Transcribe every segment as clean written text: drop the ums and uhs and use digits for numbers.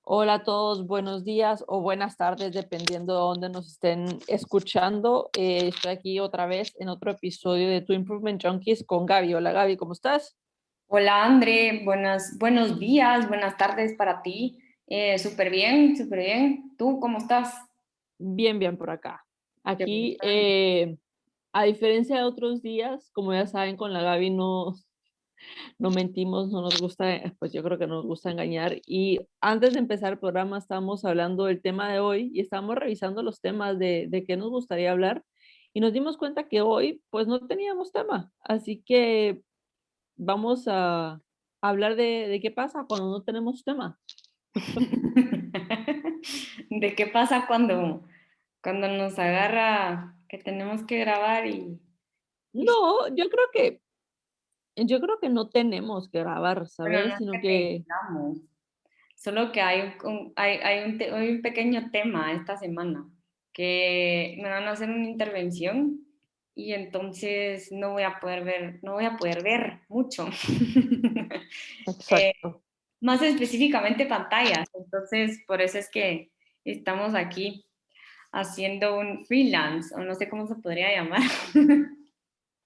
Hola a todos, buenos días o buenas tardes, dependiendo de dónde nos estén escuchando. Estoy aquí otra vez en otro episodio de Tu Improvement Junkies con Gaby. Hola Gaby, ¿cómo estás? Hola André, buenos días, buenas tardes para ti. Súper bien, súper bien. ¿Tú cómo estás? Bien, bien por acá. Qué bueno. Aquí, a diferencia de otros días, como ya saben, con la Gaby no mentimos, no nos gusta, pues yo creo que no nos gusta engañar. Y antes de empezar el programa estábamos hablando del tema de hoy y estábamos revisando los temas de qué nos gustaría hablar y nos dimos cuenta que hoy pues no teníamos tema. Así que vamos a hablar de qué pasa cuando no tenemos tema. ¿De qué pasa cuando nos agarra que tenemos que grabar y No, yo creo que no tenemos que grabar, bueno, no ¿sabes? es Sino que que tengamos, solo que hay un pequeño tema esta semana que me van a hacer una intervención y entonces no voy a poder ver mucho. Eh, exacto. Más específicamente pantallas. Entonces, por eso es que estamos aquí haciendo un freelance, o no sé cómo se podría llamar.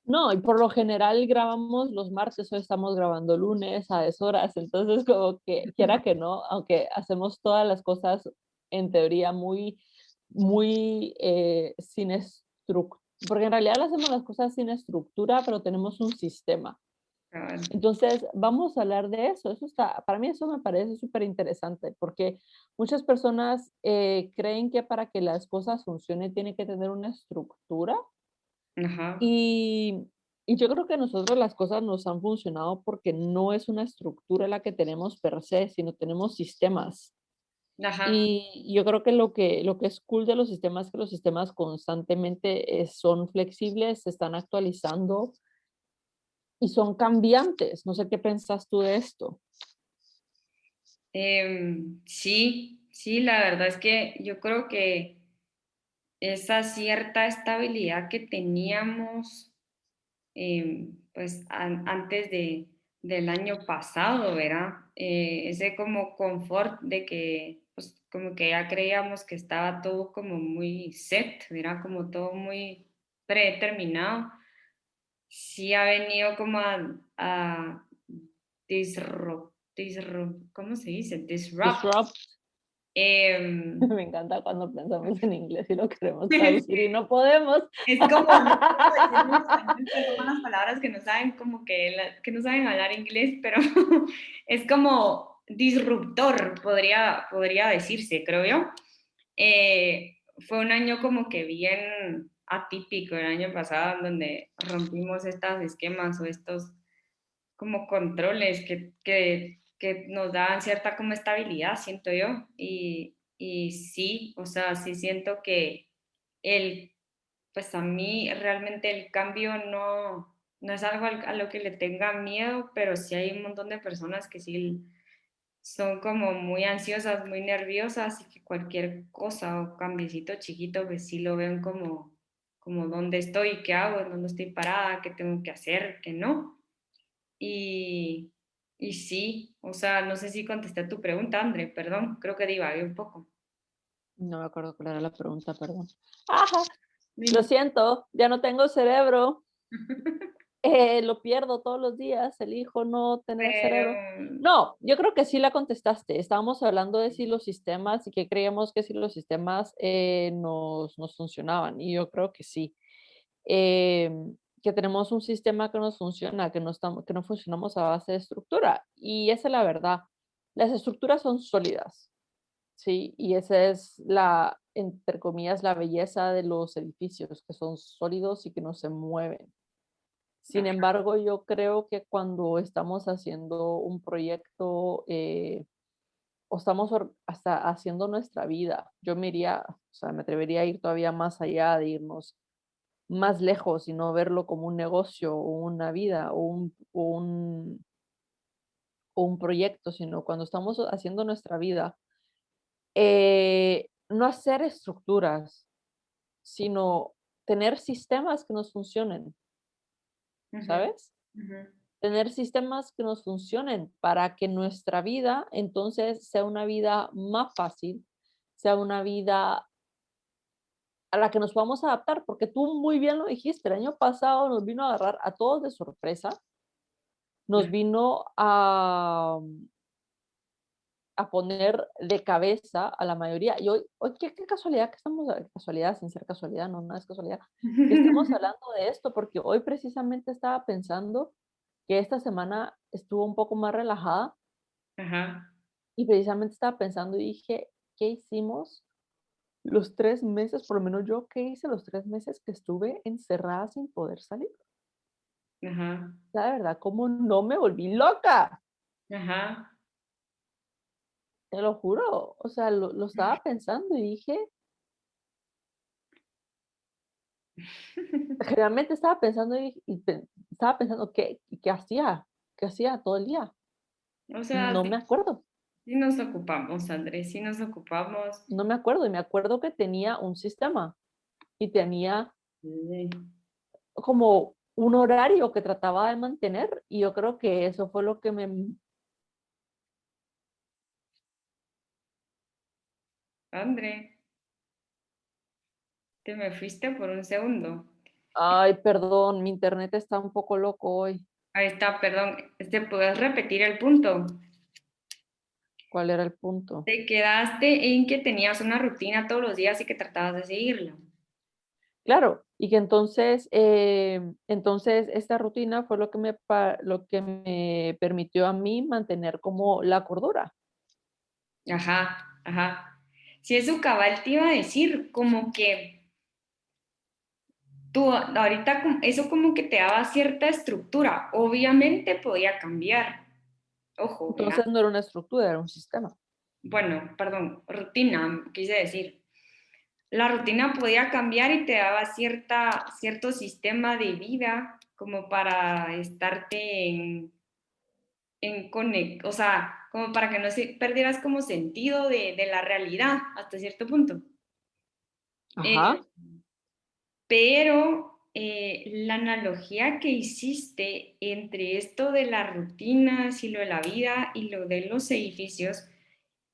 No, y por lo general grabamos los martes, hoy estamos grabando lunes a deshoras, entonces como que quiera que no, aunque hacemos todas las cosas en teoría muy sin estructura, porque en realidad hacemos las cosas sin estructura, pero tenemos un sistema. Entonces, vamos a hablar de eso. Eso está, para mí eso me parece súper interesante, porque muchas personas creen que para que las cosas funcionen tiene que tener una estructura Ajá, y, y yo creo que a nosotros las cosas nos han funcionado porque no es una estructura la que tenemos per se, sino tenemos sistemas. ajá. Y yo creo que lo que es cool de los sistemas es que los sistemas constantemente son flexibles, se están actualizando y son cambiantes. No sé qué pensás tú de esto. Sí, sí, la verdad es que yo creo que esa cierta estabilidad que teníamos pues antes del año pasado, ¿verdad? Ese como confort de que pues como que ya creíamos que estaba todo como muy set, ¿verdad? Como todo muy predeterminado. Sí ha venido como a ¿cómo se dice? Disrupt. Disrupt. Em, Me encanta cuando pensamos en inglés y lo queremos traducir y no podemos. Es como, no sé cómo decirlo en español, pero son las palabras que no saben como que no saben hablar inglés, pero es como disruptor, podría decirse, creo yo. Fue un año como que bien atípico el año pasado, en donde rompimos estos esquemas o estos como controles que nos daban cierta como estabilidad, siento yo. Y sí, o sea, sí siento que el pues a mí realmente el cambio no es algo a lo que le tenga miedo, pero sí hay un montón de personas que sí son como muy ansiosas, muy nerviosas y que cualquier cosa o cambiecito chiquito pues sí lo ven como dónde estoy, qué hago, dónde estoy parada, qué tengo que hacer, qué no. Y, y sí, o sea, no sé si contesté tu pregunta, André, perdón, creo que divagué un poco. No me acuerdo cuál era la pregunta, perdón. Ajá, No lo importa. siento, ya no tengo cerebro. Lo pierdo todos los días, elijo no tener Pero, cerebro. No, yo creo que sí la contestaste. Estábamos hablando de si los sistemas y que creíamos que si los sistemas nos funcionaban. Y yo creo que sí. Eh, que tenemos un sistema que nos funciona, que no funcionamos a base de estructura. Y esa es la verdad. Las estructuras son sólidas. Sí, y esa es entre comillas, la belleza de los edificios, que son sólidos y que no se mueven. Sin ajá, embargo, yo creo que cuando estamos haciendo un proyecto o estamos hasta haciendo nuestra vida, yo me iría, o sea, me atrevería a ir todavía más allá de irnos más lejos y no verlo como un negocio o una vida o un proyecto, sino cuando estamos haciendo nuestra vida, no hacer estructuras, sino tener sistemas que nos funcionen, ujú, ¿sabes? ujú. tener sistemas que nos funcionen para que nuestra vida entonces sea una vida más fácil, sea una vida a la que nos podamos adaptar, porque tú muy bien lo dijiste, el año pasado nos vino a agarrar a todos de sorpresa, nos vino a poner de cabeza a la mayoría. Y hoy qué casualidad que estamos, casualidad sin ser casualidad, no, nada es casualidad, que estemos hablando de esto, porque hoy precisamente estaba pensando que esta semana estuvo un poco más relajada Ajá. y precisamente estaba pensando y dije, ¿qué hicimos los 3 meses, por lo menos yo, qué hice los 3 meses que estuve encerrada sin poder salir? Ajá. La verdad, ¿cómo no me volví loca? Ajá. Te lo juro. O sea, lo estaba pensando y dije, generalmente estaba pensando estaba pensando qué hacía todo el día. O sea, No sí, me acuerdo, sí nos ocupamos, Andrés, sí nos ocupamos. no me acuerdo. Y me acuerdo que tenía un sistema y tenía Sí. como un horario que trataba de mantener y yo creo que eso fue lo que me... André, te me fuiste por un segundo. Ay, perdón, mi internet está un poco loco hoy. Ahí está, perdón. ¿Puedes repetir el punto? ¿Cuál era el punto? Te quedaste en que tenías una rutina todos los días y que tratabas de seguirla. Claro, y que entonces esta rutina fue lo que me permitió a mí mantener como la cordura. Ajá, ajá. Si eso cabal te iba a decir, como que tú ahorita eso como que te daba cierta estructura. Obviamente podía cambiar. Ojo, ¿verdad? Entonces no era una estructura, era un sistema. Bueno, perdón, rutina, quise decir. La rutina podía cambiar y te daba cierto sistema de vida como para estarte o sea, como para que no se perdieras como sentido de la realidad hasta cierto punto. Eh, Ajá. pero la analogía que hiciste entre esto de las rutinas y lo de la vida y lo de los edificios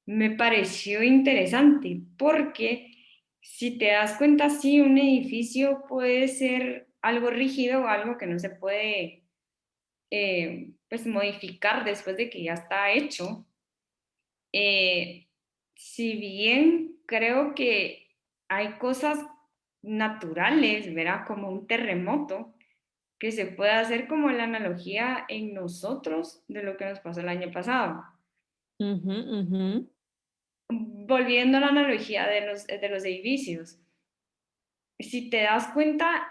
me pareció interesante porque si te das cuenta, sí, un edificio puede ser algo rígido o algo que no se puede pues modificar después de que ya está hecho. Eh, si bien creo que hay cosas naturales, ¿verdad? Como un terremoto, que se puede hacer como la analogía en nosotros de lo que nos pasó el año pasado. Ujú, ujú. Volviendo a la analogía de los edificios, si te das cuenta,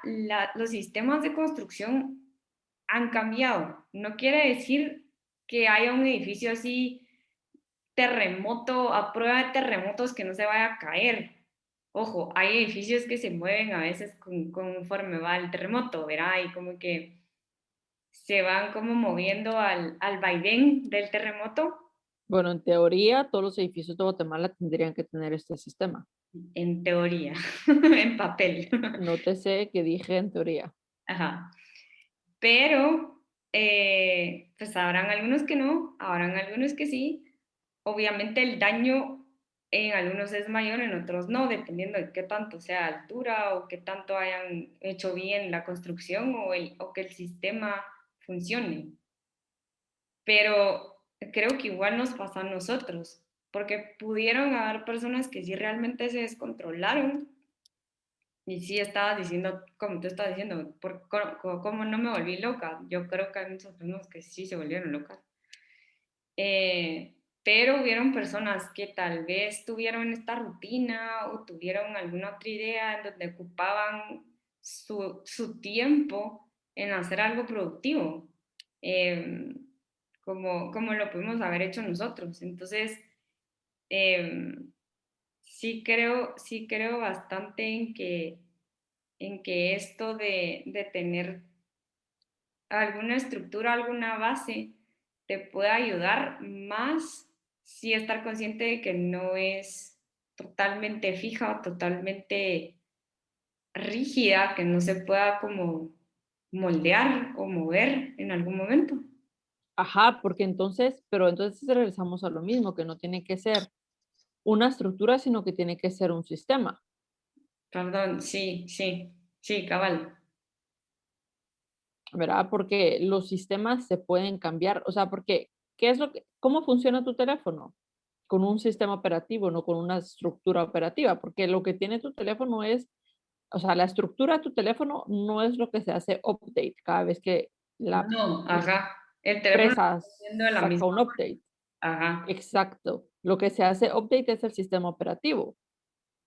los sistemas de construcción han cambiado. No quiere decir que haya un edificio así terremoto, a prueba de terremotos que no se vaya a caer. Ojo, hay edificios que se mueven a veces conforme va el terremoto, ¿verdad? Y como que se van como moviendo al vaivén del terremoto, Bueno, en teoría, todos los edificios de Guatemala tendrían que tener este sistema. en teoría, en papel. Nótese que dije en teoría. Ajá. Pero, pues habrán algunos que no, habrán algunos que sí. Obviamente el daño en algunos es mayor, en otros no, dependiendo de qué tanto sea altura o qué tanto hayan hecho bien la construcción o que el sistema funcione. Pero creo que igual nos pasa a nosotros, porque pudieron haber personas que sí realmente se descontrolaron y sí estabas diciendo, como tú estabas diciendo, ¿cómo no me volví loca? Yo creo que hay muchas personas que sí se volvieron locas. Pero hubieron personas que tal vez tuvieron esta rutina o tuvieron alguna otra idea en donde ocupaban su tiempo en hacer algo productivo, eh, como lo pudimos haber hecho nosotros. Entonces, eh, sí creo bastante en que esto de tener alguna estructura, alguna base, te puede ayudar más si estar consciente de que no es totalmente fija o totalmente rígida, que no se pueda como moldear o mover en algún momento. Ajá, porque entonces, pero entonces regresamos a lo mismo, que no tiene que ser una estructura, sino que tiene que ser un sistema, Perdón, sí, sí, sí, cabal. ¿verdad? Porque los sistemas se pueden cambiar, o sea, porque, ¿qué es lo que, cómo funciona tu teléfono? Con un sistema operativo, no con una estructura operativa, porque lo que tiene tu teléfono es, o sea, la estructura de tu teléfono no es lo que se hace update cada vez que la No, ajá. El teléfono lo empresa está haciendo de la saca misma un update. manera. Exacto. Lo que se hace update es el sistema operativo,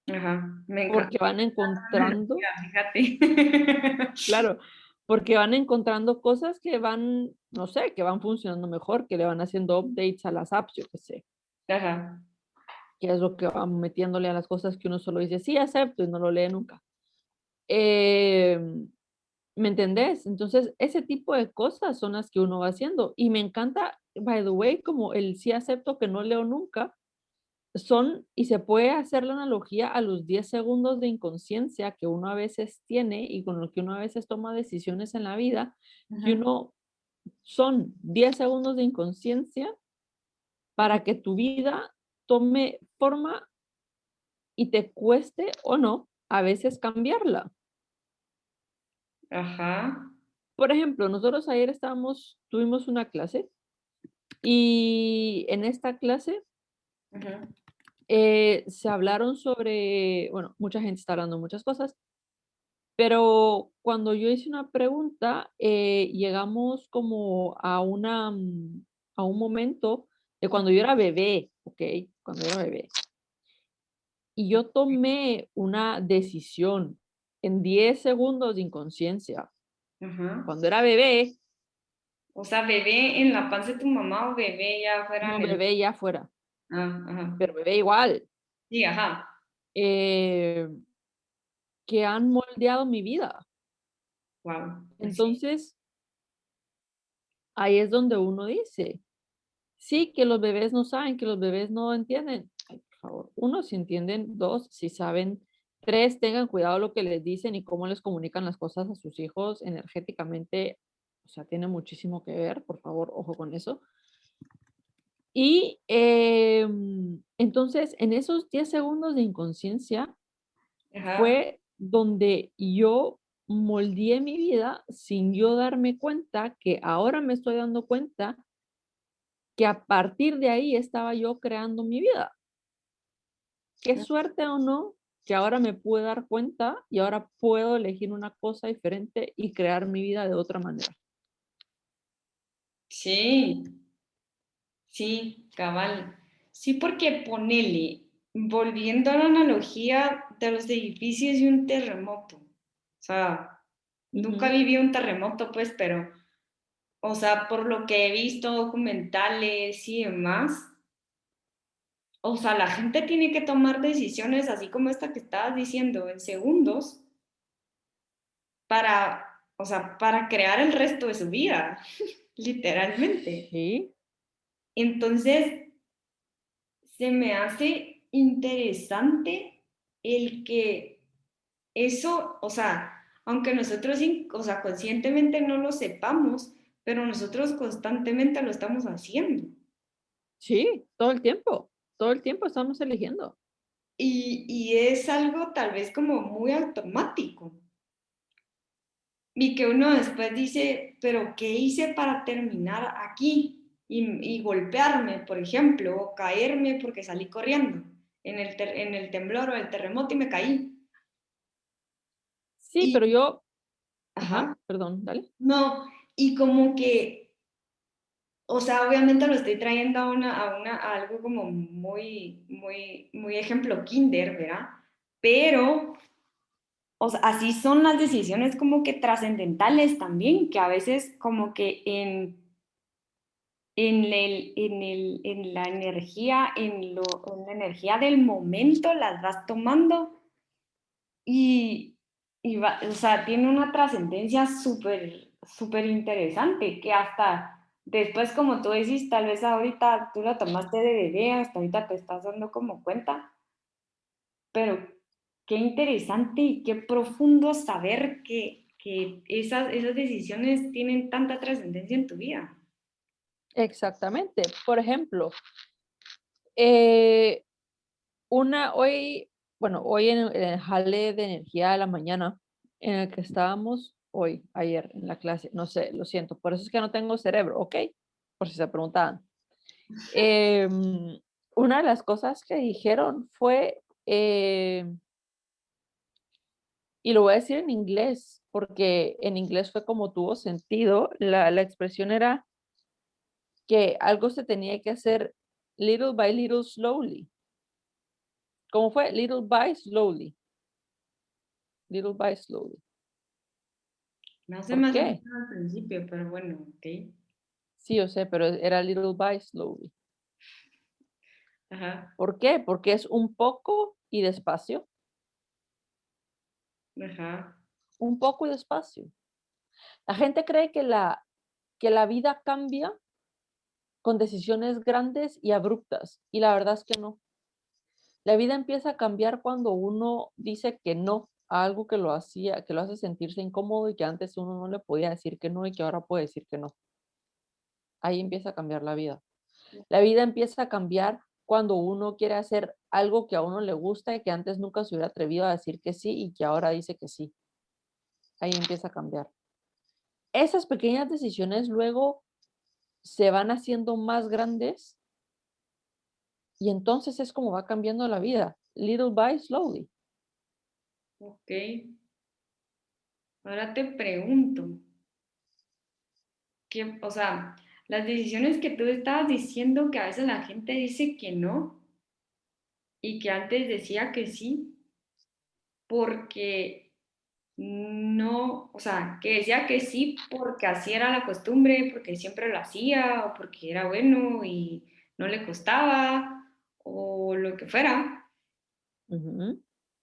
Ajá, ajá. Me encanta porque van la encontrando, analogía, fíjate. claro, porque van encontrando cosas que van, no sé, que van funcionando mejor, que le van haciendo updates a las apps, yo qué sé, Ajá. que es lo que van metiéndole a las cosas que uno solo dice, sí, acepto y no lo lee nunca. Eh, ¿Me entendés? Entonces, ese tipo de cosas son las que uno va haciendo. Y me encanta, by the way, como el sí acepto que no leo nunca, son, y se puede hacer la analogía a los 10 segundos de inconsciencia que uno a veces tiene y con lo que uno a veces toma decisiones en la vida, que Ajá. uno son 10 segundos de inconsciencia para que tu vida tome forma y te cueste o no a veces cambiarla. Ajá. Por ejemplo, nosotros ayer tuvimos una clase y en esta clase Ajá. se hablaron sobre, bueno, mucha gente está hablando de muchas cosas, pero cuando yo hice una pregunta, llegamos como a a un momento de cuando yo era bebé, ¿ok? Cuando yo era bebé. Y yo tomé una decisión en 10 segundos de inconsciencia. Ajá. Cuando era bebé, O sea, bebé en la panza de tu mamá o bebé ya fuera no en el... bebé ya fuera, Ah, ajá. pero bebé igual, Sí, ajá. eh, que han moldeado mi vida. Wow. Pues sí. Entonces, ahí es donde uno dice, sí, que los bebés no saben, que los bebés no entienden. Ay, por favor, uno, si entienden; dos, si saben; tres, tengan cuidado lo que les dicen y cómo les comunican las cosas a sus hijos energéticamente. O sea, tiene muchísimo que ver, por favor, ojo con eso. Y entonces, en esos 10 segundos de inconsciencia Ajá. fue donde yo moldeé mi vida sin yo darme cuenta, que ahora me estoy dando cuenta que a partir de ahí estaba yo creando mi vida. Qué suerte o no que ahora me puedo dar cuenta y ahora puedo elegir una cosa diferente y crear mi vida de otra manera. Sí, sí, cabal. Sí, porque ponele, volviendo a la analogía de los edificios y un terremoto. O sea, nunca Ujú. viví un terremoto, pues, pero, o sea, por lo que he visto documentales y demás, o sea, la gente tiene que tomar decisiones así como esta que estabas diciendo en segundos para, o sea, para crear el resto de su vida, literalmente. Sí, Entonces, se me hace interesante el que eso, o sea, aunque nosotros, o sea, conscientemente no lo sepamos, pero nosotros constantemente lo estamos haciendo. sí, todo el tiempo estamos eligiendo. Y es algo tal vez como muy automático. Y que uno después dice, pero ¿qué hice para terminar aquí? Y golpearme, por ejemplo, o caerme porque salí corriendo en el temblor o el terremoto y me caí. Sí, Y, pero yo, ajá, ajá, perdón, dale. no, y como que, o sea, obviamente lo estoy trayendo a algo como muy ejemplo kinder, ¿verdad? Pero, o sea, así son las decisiones como que trascendentales también, que a veces como que en la energía, en la energía del momento las vas tomando y, o sea, tiene una trascendencia súper interesante que hasta después, como tú decís, tal vez ahorita tú la tomaste de bebé, hasta ahorita te estás dando como cuenta, pero qué interesante y qué profundo saber que esas decisiones tienen tanta trascendencia en tu vida. Exactamente. Por ejemplo, hoy en el jale de energía de la mañana, en el que estábamos ayer en la clase, no sé, lo siento, por eso es que no tengo cerebro, ¿ok? Por si se preguntaban. Una de las cosas que dijeron fue, y lo voy a decir en inglés, porque en inglés fue como tuvo sentido, la expresión era que algo se tenía que hacer little by little slowly. ¿Cómo fue? Little by slowly. Little by slowly. No se ¿Por me hace qué? mucho al principio, pero bueno, ok. Sí, yo sé, pero era little by slowly. Ajá, ¿Por qué? Porque es un poco y despacio. ajá. Un poco y despacio. La gente cree que la vida cambia con decisiones grandes y abruptas, y la verdad es que no. La vida empieza a cambiar cuando uno dice que no a algo que lo hace sentirse incómodo y que antes uno no le podía decir que no y que ahora puede decir que no. Ahí empieza a cambiar la vida. La vida empieza a cambiar cuando uno quiere hacer algo que a uno le gusta y que antes nunca se hubiera atrevido a decir que sí y que ahora dice que sí. Ahí empieza a cambiar. Esas pequeñas decisiones luego se van haciendo más grandes y entonces es como va cambiando la vida. Little by slowly. Ok. Ahora te pregunto, o sea, las decisiones que tú estabas diciendo que a veces la gente dice que no y que antes decía que sí, porque no, o sea, que decía que sí porque así era la costumbre, porque siempre lo hacía o porque era bueno y no le costaba o lo que fuera. Ujú.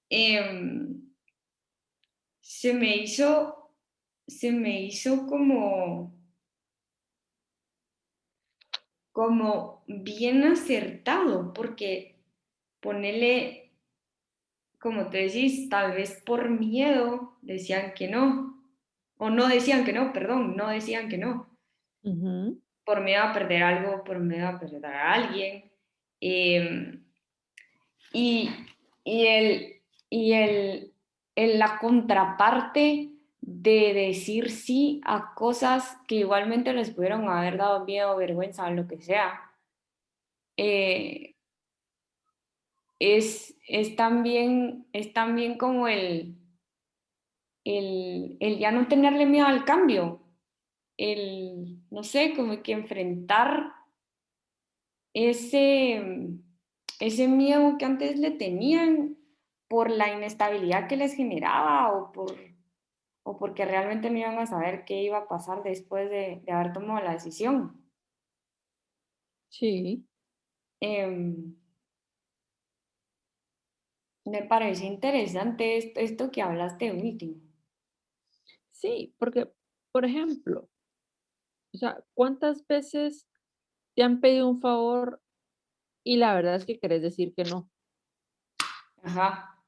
Em, se me hizo, se me hizo como bien acertado, porque ponerle, como te decís, tal vez por miedo decían que no, o no decían que no, perdón, no decían que no, Ujú. por miedo a perder algo, por miedo a perder a alguien. eh, y, y, el, y la contraparte de decir sí a cosas que igualmente les pudieron haber dado miedo, vergüenza, lo que sea, eh, es también como el ya no tenerle miedo al cambio, no sé, como que enfrentar ese, ese miedo que antes le tenían por la inestabilidad que les generaba o porque realmente no iban a saber qué iba a pasar después de haber tomado la decisión. Sí, Em, Me parece interesante esto que hablaste último. sí, porque, por ejemplo, o sea, ¿cuántas veces te han pedido un favor y la verdad es que querés decir que no? Ajá.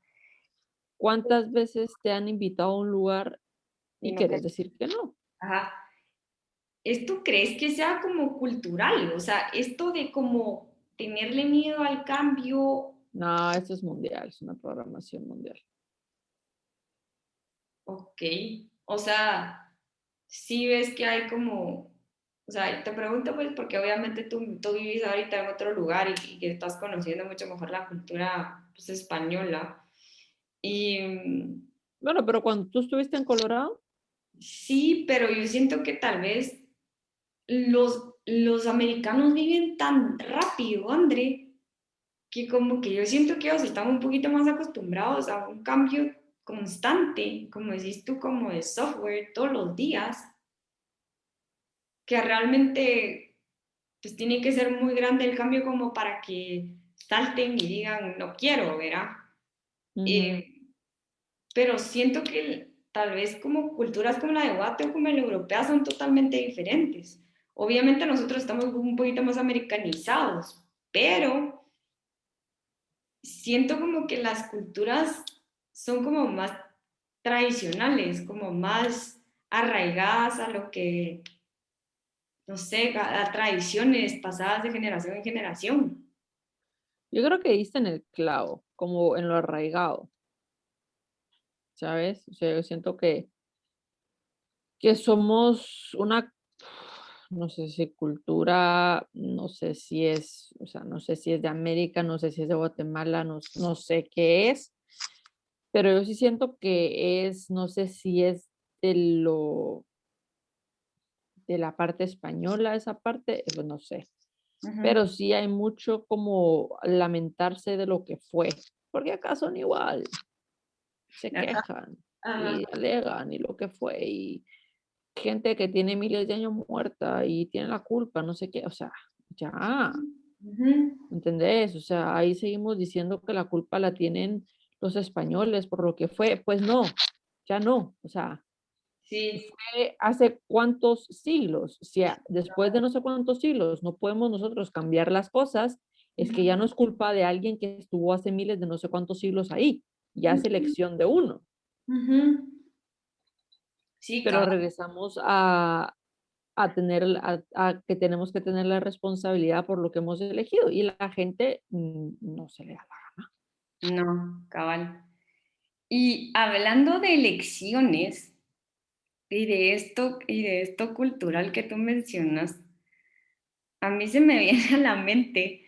¿Cuántas veces te han invitado a un lugar Y y no querés que, decir que no? ajá. ¿Esto crees que sea como cultural? O sea, esto de como tenerle miedo al cambio, No, esto es mundial, es una programación mundial. ok. O sea, sí ves que hay como, o sea, te pregunto pues porque obviamente tú vivís ahorita en otro lugar y que estás conociendo mucho mejor la cultura pues, española. Y Bueno, pero cuando tú estuviste en Colorado, sí, pero yo siento que tal vez los americanos viven tan rápido, André, que como que yo siento que ellos están un poquito más acostumbrados a un cambio constante, como decís tú, como de software todos los días, que realmente pues tiene que ser muy grande el cambio como para que salten y digan, no quiero, ¿verdad? ujú, Eh, pero siento que tal vez como culturas como la de Guate o como la europea son totalmente diferentes. Obviamente nosotros estamos un poquito más americanizados, pero siento como que las culturas son como más tradicionales, como más arraigadas a lo que, no sé, a tradiciones pasadas de generación en generación. Yo creo que diste en el clavo, como en lo arraigado, ¿sabes? O sea, yo siento que somos una, no sé si cultura, no sé si es, o sea, no sé si es de América, no sé si es de Guatemala, no, no sé qué es, pero yo sí siento que es, no sé si es de lo, de la parte española, esa parte, pues no sé, Ujú. pero sí hay mucho como lamentarse de lo que fue, porque acá son igual, se Ajá, quejan ajá. y alegan y lo que fue, y gente que tiene miles de años muerta y tiene la culpa, no sé qué, o sea, ya, Ujú. ¿entendés? O sea, ahí seguimos diciendo que la culpa la tienen los españoles por lo que fue, pues no, ya no, o sea, Sí, hace cuántos siglos, si después de no sé cuántos siglos no podemos nosotros cambiar las cosas, es que ya no es culpa de alguien que estuvo hace miles de no sé cuántos siglos ahí, ya es ujú, elección de uno, ujú. Sí, pero regresamos a tener, a que tenemos que tener la responsabilidad por lo que hemos elegido y la gente no se le da la gana. no, cabal. Y hablando de elecciones y de esto cultural que tú mencionas, a mí se me viene a la mente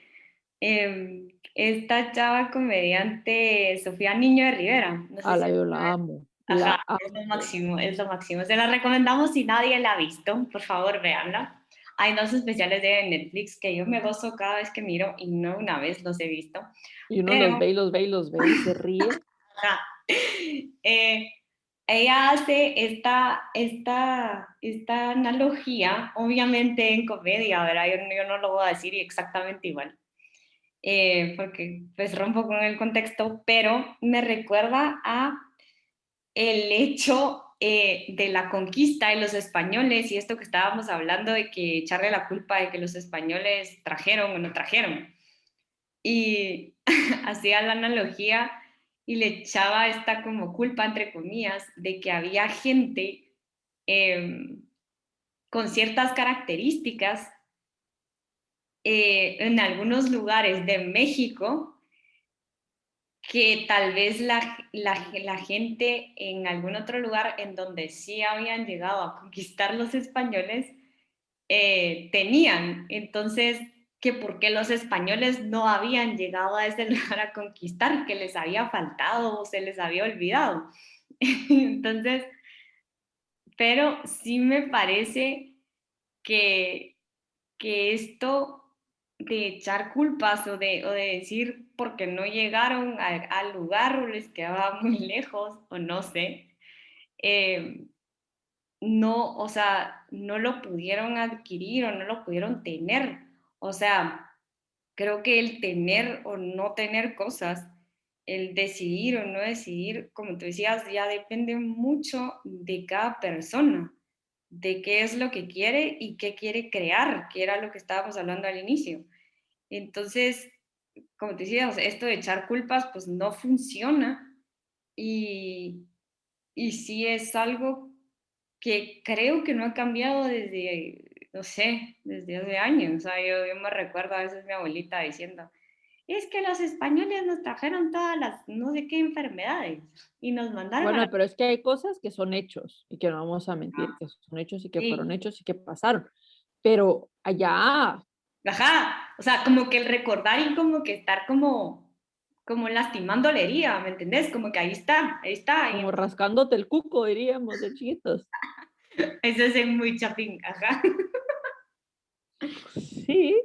esta chava comediante Sofía Niño de Rivera. No sé A si... la yo la amo, Ajá, la es lo amo. máximo, es lo máximo. Se la recomendamos si nadie la ha visto, por favor, véanla. Hay dos especiales de Netflix que yo me gozo cada vez que miro y no una vez los he visto, Y uno los pero ve y los ve y los ve y se ríe. ajá, eh, ella hace esta analogía, obviamente en comedia, ¿verdad? Yo no lo voy a decir exactamente igual, porque pues rompo con el contexto, pero me recuerda a el hecho de la conquista de los españoles y esto que estábamos hablando de que echarle la culpa de que los españoles trajeron o no trajeron. Y hacía la analogía y le echaba esta como culpa, entre comillas, de que había gente eh, con ciertas características en algunos lugares de México que tal vez la gente en algún otro lugar en donde sí habían llegado a conquistar los españoles tenían. Entonces, que por qué los españoles no habían llegado a ese lugar a conquistar, que les había faltado o se les había olvidado. Entonces, pero sí me parece que, que esto de echar culpas o de decir porque no llegaron al lugar o les quedaba muy lejos o no sé, eh, no, o sea, no lo pudieron adquirir o no lo pudieron tener. O sea, creo que el tener o no tener cosas, el decidir o no decidir, como tú decías, ya depende mucho de cada persona, de qué es lo que quiere y qué quiere crear, que era lo que estábamos hablando al inicio. Entonces, como te decía, o sea, esto de echar culpas pues no funciona y, y sí es algo que creo que no ha cambiado desde, no sé, desde hace años. O sea, yo me recuerdo a veces mi abuelita diciendo, es que los españoles nos trajeron todas las no sé qué enfermedades y nos mandaron a la... Bueno, pero es que hay cosas que son hechos y que no vamos a mentir, que son hechos y que fueron Sí, hechos y que pasaron. Pero allá, ajá, o sea, como que el recordar y como que estar como lastimando la herida, ¿me entendés? Como que ahí está, ahí está. Y como rascándote el cuco, diríamos, de chiquitos. eso es muy chapín, ajá. Sí,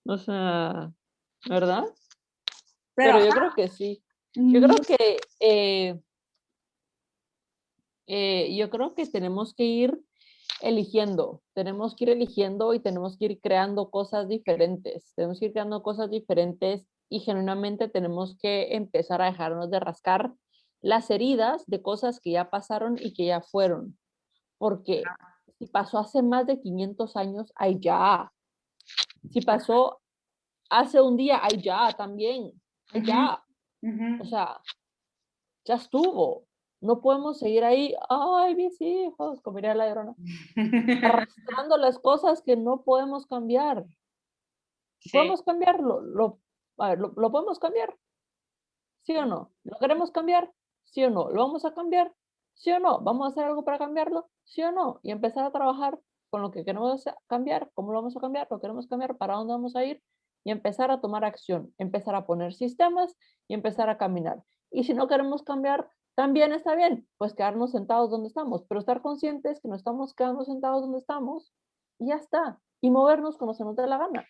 o sea, ¿verdad? Pero Pero yo ajá, creo que sí. Yo mm, creo que, yo creo que tenemos que ir eligiendo y tenemos que ir creando cosas diferentes. Tenemos que ir creando cosas diferentes y genuinamente tenemos que empezar a dejarnos de rascar las heridas de cosas que ya pasaron y que ya fueron. Porque si pasó hace más de 500 años, ay ya. Si pasó hace un día, ay ya también. Ay ujú, ya. ujú. O sea, ya estuvo. No podemos seguir ahí, ay, mis hijos, como diría la Llorona, arrastrando las cosas que no podemos cambiar. Sí, ¿Podemos cambiarlo? A ver, ¿lo podemos cambiar? ¿Sí o no? ¿Lo queremos cambiar? ¿Sí o no? ¿Lo vamos a cambiar? ¿Sí o no? ¿Vamos a hacer algo para cambiarlo? ¿Sí o no? Y empezar a trabajar con lo que queremos cambiar, cómo lo vamos a cambiar, lo queremos cambiar, para dónde vamos a ir y empezar a tomar acción, empezar a poner sistemas y empezar a caminar. Y si no queremos cambiar, también está bien, pues quedarnos sentados donde estamos, pero estar conscientes que no estamos quedando sentados donde estamos y ya está. Y movernos cuando se nos dé la gana.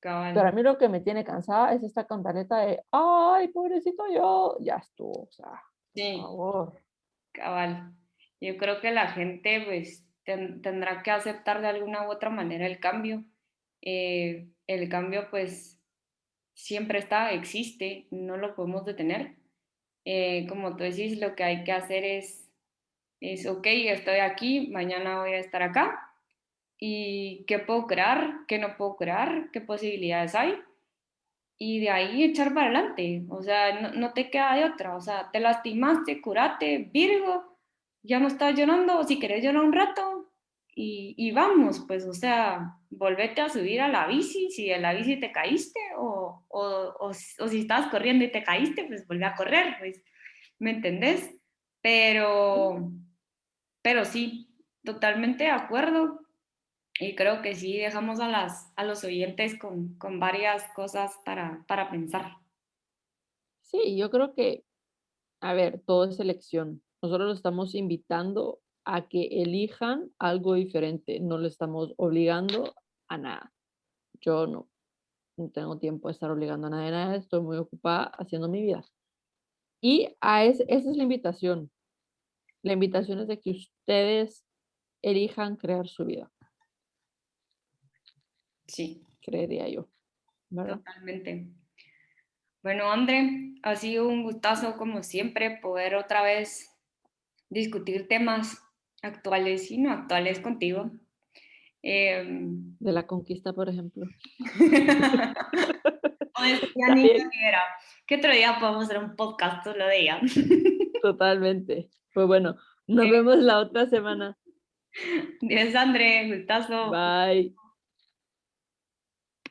Pero a cabal. mí lo que me tiene cansada es esta cantaleta de, ay, pobrecito yo, ya estuvo, o sea, por Sí, favor. cabal. Yo creo que la gente pues tendrá que aceptar de alguna u otra manera el cambio. El cambio pues siempre está, existe, no lo podemos detener. Como tú decís, lo que hay que hacer ok, estoy aquí, mañana voy a estar acá. ¿Y qué puedo crear? ¿Qué no puedo crear? ¿Qué posibilidades hay? Y de ahí echar para adelante, o sea, no te queda de otra, o sea, te lastimaste, curate, Virgo, ya no estás llorando, si querés llorar un rato, y vamos, pues, o sea, volvete a subir a la bici, si de la bici te caíste, o si estabas corriendo y te caíste, pues volvé a correr, pues, ¿me entendés? Pero, pero sí, totalmente de acuerdo. Y creo que sí dejamos a los oyentes con varias cosas para pensar. Sí, yo creo que, a ver, todo es elección. Nosotros los estamos invitando a que elijan algo diferente, no le estamos obligando a nada. Yo no tengo tiempo de estar obligando a nadie a nada, estoy muy ocupada haciendo mi vida. Y esa es la invitación. La invitación es de que ustedes elijan crear su vida, Sí, creería yo, ¿verdad? totalmente. Bueno, André, ha sido un gustazo como siempre poder otra vez discutir temas actuales y no actuales contigo. Eh, De la conquista, por ejemplo. o decía Niño También, Rivera, que otro día podemos hacer un podcast solo de ella. totalmente. Pues bueno, nos vemos la otra semana. Dios, André, gustazo. Bye.